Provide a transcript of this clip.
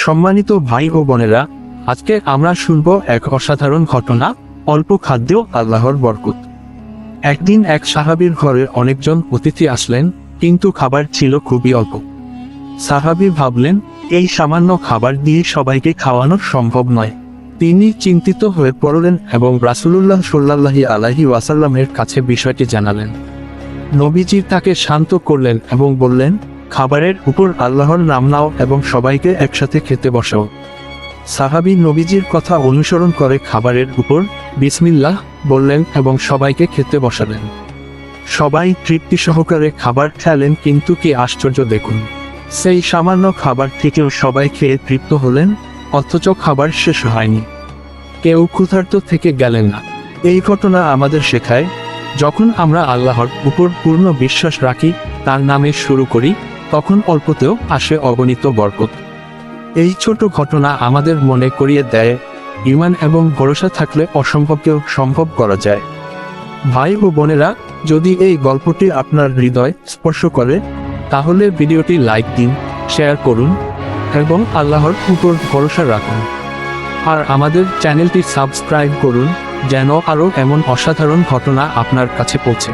সম্মানিত ভাই ও বোনেরা, আজকে আমরা শুনব এক অসাধারণ ঘটনা, অল্প খাদ্যেও আল্লাহর বরকত। একদিন এক সাহাবীর ঘরে অনেকজন অতিথি আসলেন, কিন্তু খাবার ছিল খুবই অল্প। সাহাবী ভাবলেন, এই সামান্য খাবার দিয়ে সবাইকে খাওয়ানো সম্ভব নয়। তিনি চিন্তিত হয়ে পড়লেন এবং রাসূলুল্লাহ সাল্লাল্লাহু আলাইহি ওয়াসাল্লামের কাছে বিষয়টি জানালেন। নবীজি তাকে শান্ত করলেন এবং বললেন, খাবারের উপর আল্লাহর নাম নাও এবং সবাইকে একসাথে খেতে বসাও। সাহাবী নবীজির কথা অনুসরণ করে খাবারের উপর বিসমিল্লাহ বললেন এবং সবাইকে খেতে বসালেন। সবাই তৃপ্তি সহকারে খাবার খেলেন, কিন্তু কি আশ্চর্য দেখুন, সেই সামান্য খাবার থেকেও সবাই খেয়ে তৃপ্ত হলেন, অথচ খাবার শেষ হয়নি। কেউ ক্ষুধার্ত থেকে গেলেন না। এই ঘটনা আমাদের শেখায়, যখন আমরা আল্লাহর উপর পূর্ণ বিশ্বাস রাখি, তার নামে শুরু করি, তখন অল্পতেও আসে অগণিত বরকত। এই ছোট ঘটনা আমাদের মনে করিয়ে দেয়, ঈমান এবং ভরসা থাকলে অসম্ভবকেও সম্ভব করা যায়। ভাই ও বোনেরা, যদি এই গল্পটি আপনার হৃদয় স্পর্শ করে, তাহলে ভিডিওটি লাইক দিন, শেয়ার করুন এবং আল্লাহর উপর ভরসা রাখুন। আর আমাদের চ্যানেলটি সাবস্ক্রাইব করুন, যেন আরও এমন অসাধারণ ঘটনা আপনার কাছে পৌঁছে।